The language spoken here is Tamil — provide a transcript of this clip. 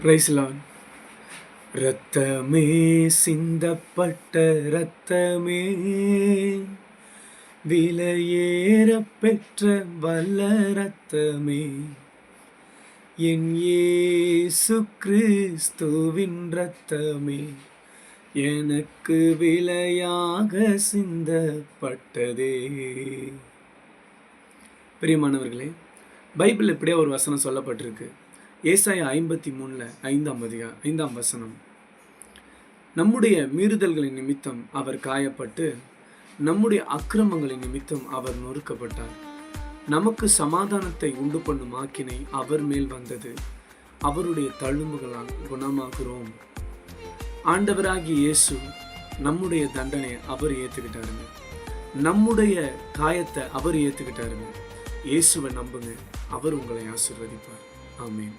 Price Lord. இரத்தமே சிந்தப்பட்ட இரத்தமே, விலையேற பெற்ற வல்ல இரத்தமே, என் இயேசு கிறிஸ்துவின் இரத்தமே, எனக்கு விலையாக சிந்தப்பட்டதே. பிரியமானவர்களே, பைபிள் இப்படியே ஒரு வசனம் சொல்லப்பட்டிருக்கு. ஏசாயா 53 5ஆம் வசனம். நம்முடைய மீறுதல்களின் நிமித்தம் அவர் காயப்பட்டு, நம்முடைய அக்கிரமங்களின் நிமித்தம் அவர் நொறுக்கப்பட்டார். நமக்கு சமாதானத்தை உண்டு பண்ணும் ஆக்கினை அவர் மேல் வந்தது, அவருடைய தழும்புகளால் குணமாகிறோம். ஆண்டவராகிய இயேசு நம்முடைய தண்டனை அவர் ஏற்றுக்கிட்டாருங்க. நம்முடைய காயத்தை அவர் ஏற்றுக்கிட்டாருங்க. இயேசுவை நம்புங்க, அவர் உங்களை ஆசீர்வதிப்பார். ஆமென்.